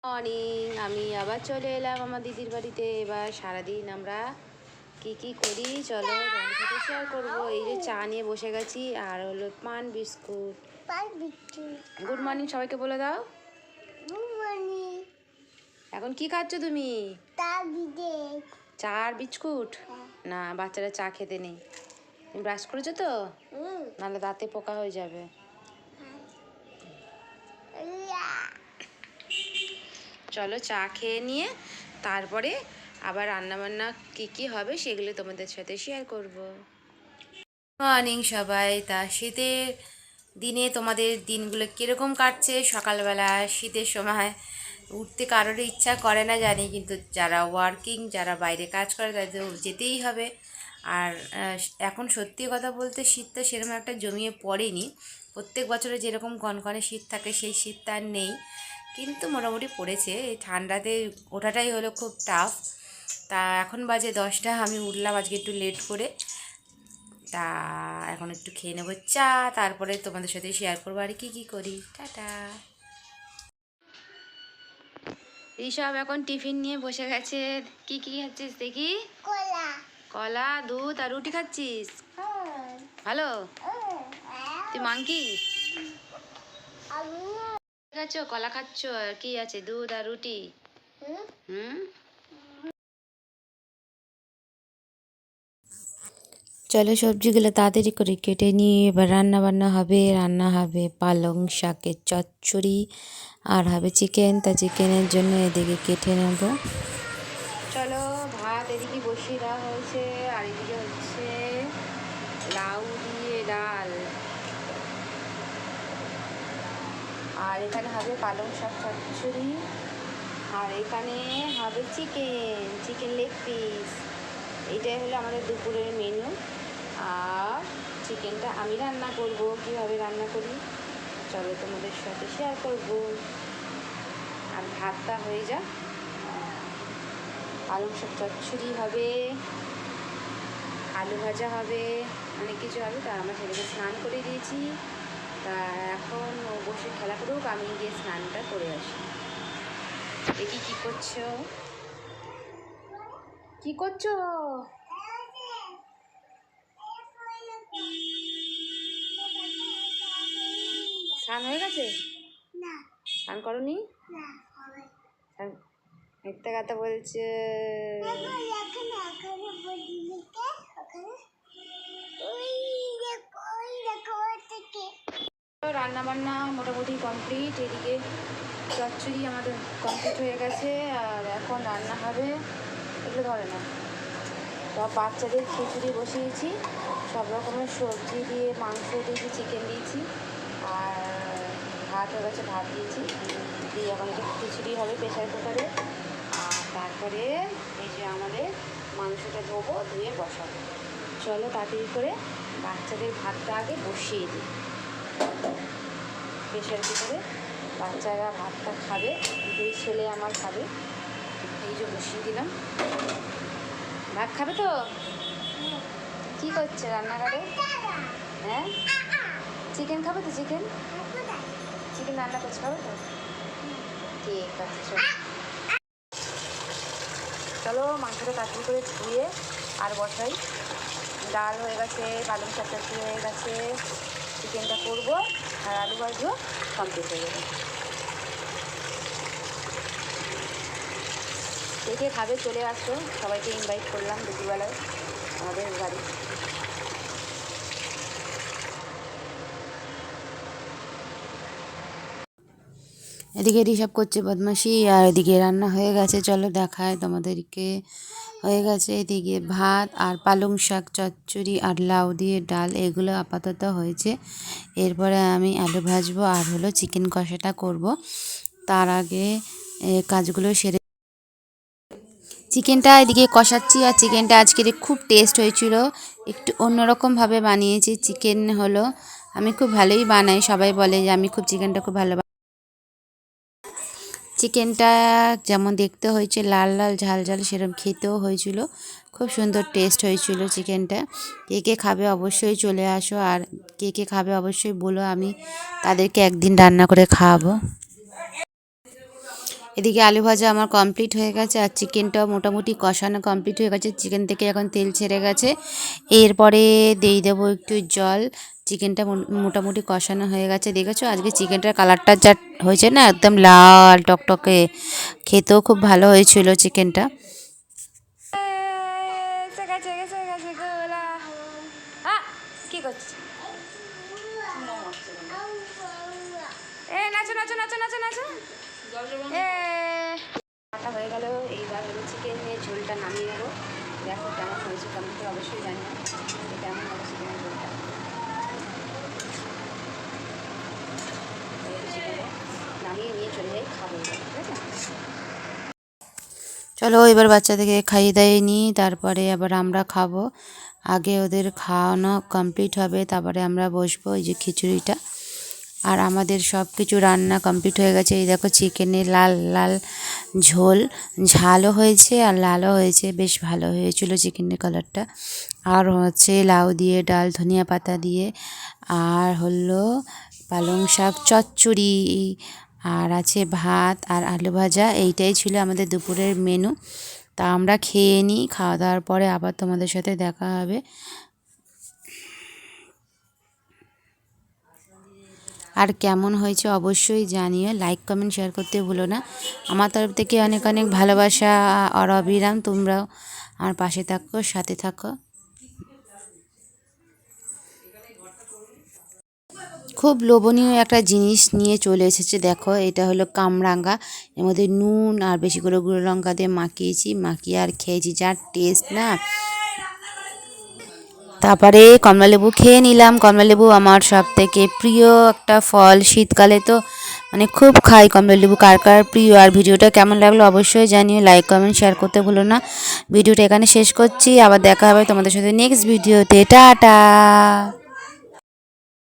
Morning, আমি আবার চলে এলাম আমার দিদির বাড়িতে। এবার সারাদিন আমরা কি করি চলো তোমাদের সাথে শেয়ার করবো। এই যে চা নিয়ে বসে গেছি আর হলো পান বিস্কুট। গুড মর্নিং সবাইকে বলে দাও। এখন কি খাচ্ছ তুমি? চা আর বিস্কুট? না, বাচ্চারা চা খেতে নেই। তুমি ব্রাশ করেছো তো? নাহলে দাঁতে পোকা হয়ে যাবে। চলো চা খেয়ে নিয়ে তারপরে আবার রান্নাবান্না কি হবে সেগুলো তোমাদের সাথে শেয়ার করব। মর্নিং সবাই। তা শীতের দিনে তোমাদের দিনগুলো কীরকম কাটছে? সকালবেলা শীতের সময় উঠতে কারোর ইচ্ছা করে না জানি, কিন্তু যারা ওয়ার্কিং, যারা বাইরে কাজ করে তাদের যেতেই হবে। আর এখন সত্যি কথা বলতে শীতটা সেরকম একটা জমিয়ে পড়েনি। প্রত্যেক বছরে যেরকম কনকনে শীত থাকে সেই শীতটা আর নেই, কিন্তু মোটামুটি পড়েছে। এই ঠান্ডাতে ওঠাটাই হলো খুব টাফ। তা এখন বাজে 10টা, আমি উঠলাম আজকে একটু লেট করে। তা এখন একটু খেয়ে নেবো চা, তারপরে তোমাদের সাথে শেয়ার করবো আর কি করি। টাটা। ঋষভ এখন টিফিন নিয়ে বসে গেছে। কি খাচ্ছিস দেখি? কলা, দুধ আর রুটি খাচ্ছিস? ভালো। তুই মাংকি খাচ্ছ, কলা খাচ্ছ, আর কি আছে? দুধ আর রুটি। চলো সবজিগুলো তাড়াতাড়ি করে কেটে নিয়ে এবার রান্না হবে পালং শাকের চচ্চড়ি আর হবে চিকেন। তা চিকেনের জন্য এদিকে কেটে নেব। চলো ভাত এদিকে বসিয়ে দেওয়া হয়েছে, আর এদিকে হচ্ছে লাউ দিয়ে ডাল, আর এখানে হবে পালং শাক চচ্চড়ি, আর এখানে হবে চিকেন লেগ পিস। এইটাই হলো আমাদের দুপুরের মেনু। আর চিকেনটা আমি রান্না করব। কীভাবে রান্না করি চলো তোমাদের সাথে শেয়ার করব। আর ভাতটা হয়ে যাক, পালং শাক চচ্চড়ি হবে, আলু ভাজা হবে, অনেক কিছু হবে। তা আমার ছেলেকে স্নান করে দিয়েছি। তা এখন ও বসে খেলা করুক, আমি গিয়ে স্নানটা করে আসি। দেখি কি করছো। স্নান হয়ে গেছে? স্নান করনি? মিথ্যা কথা বলছে। রান্না বান্না মোটামুটি কমপ্লিট। এদিকে চচ্চড়ি আমাদের কমপ্লিট হয়ে গেছে, আর এখন রান্না হবে। এগুলো ধরে না, সব বাচ্চাদের খিচুড়ি বসিয়েছি। সব রকমের সবজি দিয়ে, মাংস দিয়েছি, চিকেন দিয়েছি, আর ভাত হয়ে গেছে, ভাত দিয়েছি দিয়ে এখন এটা খিচুড়ি হবে প্রেশার কুকারে। আর তারপরে এই যে আমাদের মাংসটা ধুয়ে বসাবো। চলো তাড়াতাড়ি করে বাচ্চাদের ভাতটা আগে বসিয়ে দিই প্রেশার কুকারে। বাচ্চারা ভাতটা খাবে, দুই ছেলে আমার খাবে। এই যে বসিয়ে দিলাম। ভাত খাবে তো? কি করছে রান্নাঘরে? হ্যাঁ, চিকেন খাবে তো? চিকেন রান্না করছে, খাবে তো? ঠিক আছে, চলো মাংসটা তাড়াতাড়ি করে ধুয়ে আর বসাই। ডাল হয়ে গেছে, পালং শাক চচ্চড়ি হয়ে গেছে, চিকেনটা করবো আর আলু ভাজবো, কমপ্লিট হয়ে যাবে। কে খাবে চলে আসো, সবাইকে ইনভাইট করলাম দুপুরবেলায় আমাদের বাড়ি। এদিকে ঋষভ করছে বদমাশি, আর এদিকে রান্না হয়ে গেছে। চলো দেখায় তোমাদেরকে। হয়ে গেছে এদিকে ভাত আর পালং শাক চচ্চড়ি আর লাউ দিয়ে ডাল, এগুলো আপাতত হয়েছে। এরপরে আমি আলু ভাজবো আর হলো চিকেন কষাটা করব। তার আগে কাজগুলো সেরে চিকেনটা এদিকে কষাচ্ছি। আর চিকেনটা আজকের খুব টেস্ট হয়েছিল, একটু অন্যরকমভাবে বানিয়েছি। চিকেন হলো আমি খুব ভালোই বানাই, সবাই বলে যে আমি চিকেনটা খুব ভালো। চিকেনটা যেমন দেখতে হয়েছে লাল লাল ঝাল ঝাল, সেরকম খেতেও হয়েছিল, খুব সুন্দর টেস্ট হয়েছিল চিকেনটা। কে খাবে অবশ্যই চলে আসো, আর কে খাবে অবশ্যই বলো, আমি তাদেরকে একদিন রান্না করে খাওয়াবো। এদিকে আলু ভাজা আমার কমপ্লিট হয়ে গেছে আর চিকেনটাও মোটামুটি কষানো কমপ্লিট হয়ে গেছে। চিকেন থেকে এখন তেল ছেড়ে গেছে। এরপরে দিয়ে দেবো একটু জল। চিকেনটা মোটামুটি কষানো হয়ে গেছে। দেখেছো আজকে চিকেনটার কালারটা যা হয়েছে না, একদম লাল টকটকে, খেতেও খুব ভালো হয়েছিল চিকেনটা। কি করছিস? নাচো নাচো নাচো নাচো নাচো। কাটা হয়ে গেল। এইবার হলো চিকেন নিয়ে ঝোলটা নামিয়ে নেবো। দেখো কেমন হয়েছে, কমেন্টে অবশ্যই জানিও কেমন হবে চিকেনের ঝোলটা। নামিয়ে নিয়ে চলে যাই খাবো, ঠিক আছে? চলো এবার বাচ্চাদেরকে খাইয়ে দাইয়ে নিই, তারপরে আবার আমরা খাবো। আগে ওদের খাওয়ানো কমপ্লিট হবে, তারপরে আমরা বসবো। এই যে খিচুড়িটা আর আমাদের সব কিছু রান্না কমপ্লিট হয়ে গেছে। এই দেখো চিকেনের লাল লাল ঝোল, ঝালও হয়েছে আর লালও হয়েছে, বেশ ভালো হয়েছিল চিকেনের কালারটা। আর হচ্ছে লাউ দিয়ে ডাল, ধনিয়া পাতা দিয়ে, আর হলো পালং শাক চচ্চড়ি, আর আছে ভাত আর আলু ভাজা। এইটাই ছিল আমাদের দুপুরের মেনু। তা আমরা খেয়ে নিই, খাওয়া দাওয়ার পরে আবার তোমাদের সাথে দেখা হবে। আর কেমন হয়েছে অবশ্যই জানিও, লাইক কমেন্ট শেয়ার করতে ভুলো না। আমার তরফ থেকে অনেক অনেক ভালোবাসা আর অবিরাম, তোমরাও আমার পাশে থাকো, সাথে থাকো। খুব লোভনীয় একটা জিনিস নিয়ে চলে এসেছে, দেখো এটা হলো কামরাঙ্গা। এর মধ্যে নুন আর বেশি করে গুঁড়ো লঙ্কা দিয়ে মাখিয়ে আর খেয়েছি, যার টেস্ট না। তারপরে কমলালেবু খেয়ে নিলাম। কমলালেবু আমার সব থেকে প্রিয় একটা ফল, শীতকালে তো মানে খুব খাই কমলালেবু। কার কার প্রিয়। আর ভিডিওটা কেমন লাগলো অবশ্যই জানিও, লাইক কমেন্ট শেয়ার করতে ভুলো না। ভিডিওটা এখানে শেষ করছি, আবার দেখা হবে তোমাদের সাথে নেক্সট ভিডিওতে। টাটা।